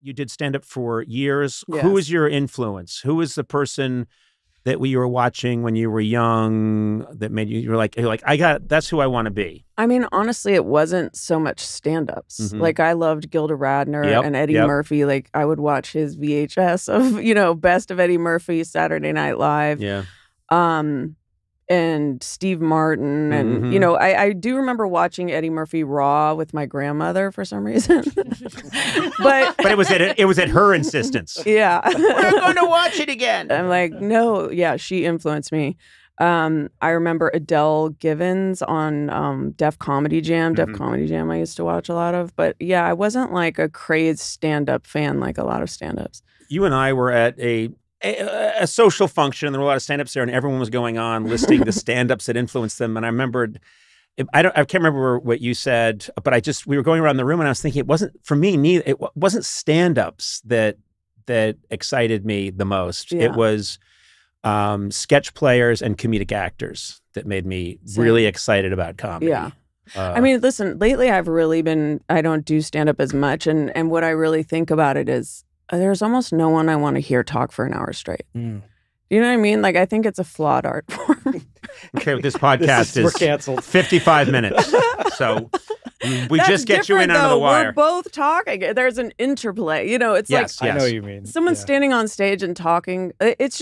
you did stand-up for years. Yes. Who was your influence? Who was the person that you were watching when you were young that made you, you're like, that's who I want to be? I mean, honestly, it wasn't so much stand-ups. Mhm. Like, I loved Gilda Radner Yep, and Eddie yep. Murphy. Like, I would watch his VHS of, Best of Eddie Murphy, Saturday Night Live. Yeah. And Steve Martin. And, Mhm. I do remember watching Eddie Murphy Raw with my grandmother for some reason. but But it was at her insistence. yeah. We're going to watch it again. I'm like, no, yeah, she influenced me. I remember Adele Givens on Def Comedy Jam. Def Comedy Jam I used to watch a lot of. But yeah, I wasn't like a crazed stand-up fan like a lot of stand-ups. You and I were at a social function, and there were a lot of stand-ups there, and everyone was going on listing the stand-ups that influenced them. And I remembered, I can't remember what you said, but we were going around the room, and I was thinking, it wasn't for me neither. It wasn't stand-ups that excited me the most. Yeah. It was sketch players and comedic actors that made me really excited about comedy. Yeah. I mean, listen, lately I don't do stand-up as much, and what I really think about it is there's almost no one I want to hear talk for an hour straight. Mm. You know what I mean? Like, I think it's a flawed art form. Okay, this podcast we're canceled. 55 minutes. So we That's just get you in different, under the though. wire. We're both talking. There's an interplay. It's Yes, like I know what you mean. someone Yeah. standing on stage and talking. It's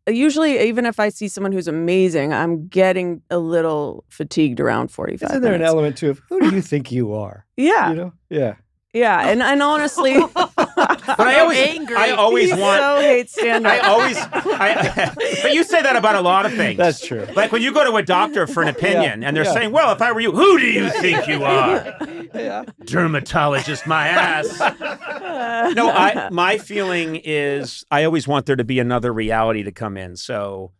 usually, even if I see someone who's amazing, I'm getting a little fatigued around 45 Isn't there an minutes. element too of who do you think you are? Yeah. Yeah. Yeah. And honestly, But I always he want. so hate stand-up. But you say that about a lot of things. That's true. Like when you go to a doctor for an opinion, and they're Yeah. saying, "Well, if I were you, who do you think you are?" Yeah. Dermatologist, my ass. No, my feeling is I always want there to be another reality to come in. So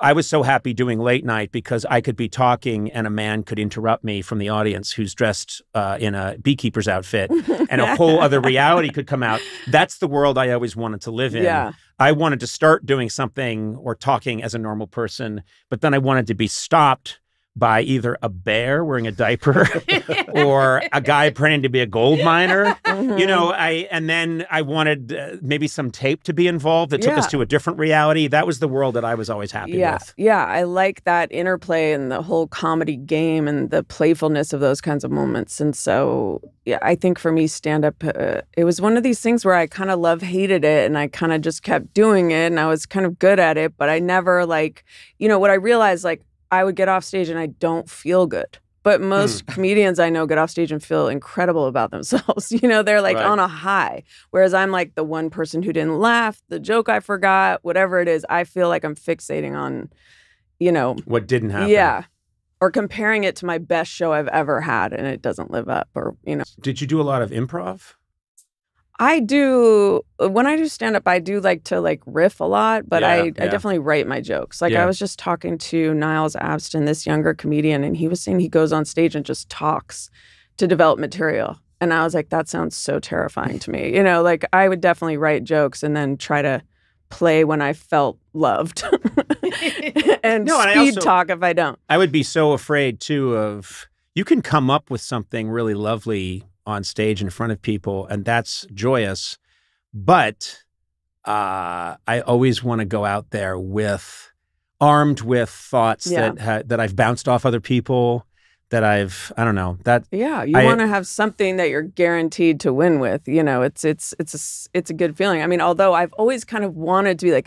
I was so happy doing late night because I could be talking and a man could interrupt me from the audience who's dressed in a beekeeper's outfit, and a whole other reality could come out. That's the world I always wanted to live in. Yeah. I wanted to start doing something or talking as a normal person, but then I wanted to be stopped by either a bear wearing a diaper or a guy pretending to be a gold miner. And then I wanted maybe some tape to be involved that took us to a different reality. That was the world that I was always happy with. Yeah, I like that interplay and the whole comedy game and the playfulness of those kinds of moments. And so, yeah, I think for me, stand-up, it was one of these things where I kind of love-hated it, and I kind of just kept doing it, and I was kind of good at it, but I never, what I realized, I would get off stage and I don't feel good. But most comedians I know get off stage and feel incredible about themselves. They're Right. on a high. Whereas I'm like the one person who didn't laugh, the joke I forgot, whatever it is, I feel like I'm fixating on, What didn't happen. yeah. Or comparing it to my best show I've ever had and it doesn't live up, or. Did you do a lot of improv? I do, when I do stand-up, I do like to riff a lot, but I definitely write my jokes. I was just talking to Niles Abston, this younger comedian, and he was saying he goes on stage and just talks to develop material. And I was like, that sounds so terrifying to me. I would definitely write jokes and then try to play when I felt loved and talk if I don't. I would be so afraid too of, you can come up with something really lovely on stage in front of people, and that's joyous. But I always want to go out there armed with thoughts that I've bounced off other people, that I don't know. You want to have something that you're guaranteed to win with. It's a good feeling. I mean, although I've always kind of wanted to be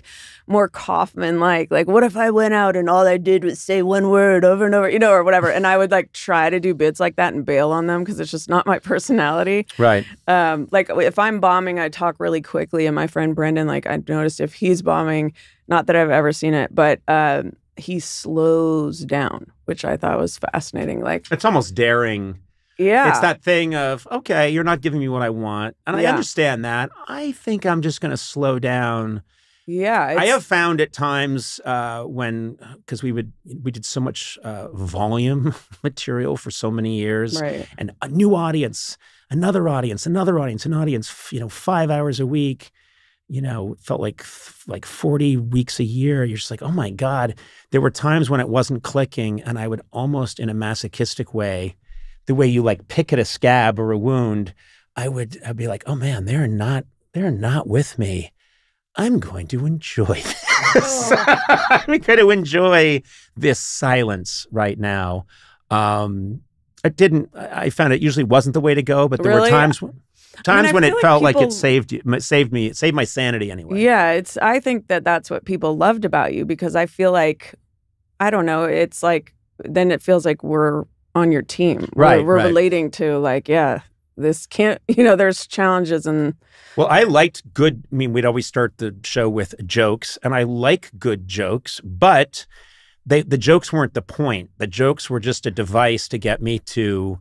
more Kaufman-like. What if I went out and all I did was say one word over and over, or whatever. And I would try to do bits like that and bail on them because it's just not my personality. Right. If I'm bombing, I talk really quickly. And my friend Brendan, I noticed if he's bombing, not that I've ever seen it, but he slows down, which I thought was fascinating. It's almost daring. Yeah. It's that thing of, okay, you're not giving me what I want. And I understand that. I think I'm just going to slow down. Yeah. I have found at times because we did so much volume material for so many years, right. And a new audience, another audience, an audience, 5 hours a week. It felt like 40 weeks a year. You're just like, oh my God. There were times when it wasn't clicking, and I would almost, in a masochistic way, the way you pick at a scab or a wound, I'd be like, oh man, they're not with me. I'm going to enjoy this. I'm going to enjoy this silence right now. I found it usually wasn't the way to go, but there were times when it felt like it saved my sanity anyway. Yeah, I think that's what people loved about you, because I feel like, I don't know, it's like, then it feels like we're on your team. We're relating to like, yeah, this can't, there's challenges and. Well, I liked we'd always start the show with jokes, and I like good jokes, but the jokes weren't the point. The jokes were just a device to get me to,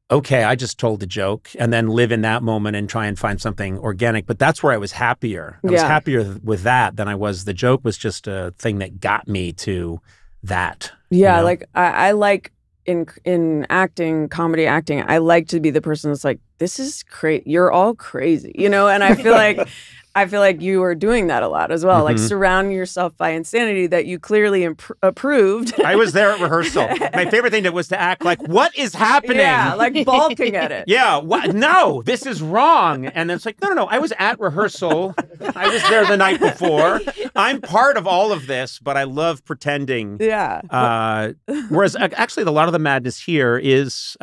okay, I just told the joke, and then live in that moment and try and find something organic. But that's where I was happier. I was happier with that than I was. The joke was just a thing that got me to that. Yeah, like I like in acting, comedy acting, I like to be the person that's like, this is crazy. You're all crazy, and I feel like you are doing that a lot as well, like surrounding yourself by insanity that you clearly approved. I was there at rehearsal. My favorite thing was to act like, what is happening? Yeah, like balking at it. Yeah, no, this is wrong. And it's like, no, I was at rehearsal. I was there the night before. I'm part of all of this, but I love pretending. Yeah. Whereas actually a lot of the madness here is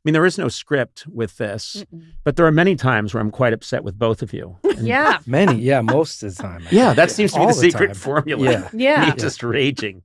there is no script with this, but there are many times where I'm quite upset with both of you. Yeah. Most of the time. Yeah, that seems to be the secret formula. Yeah. Me just raging.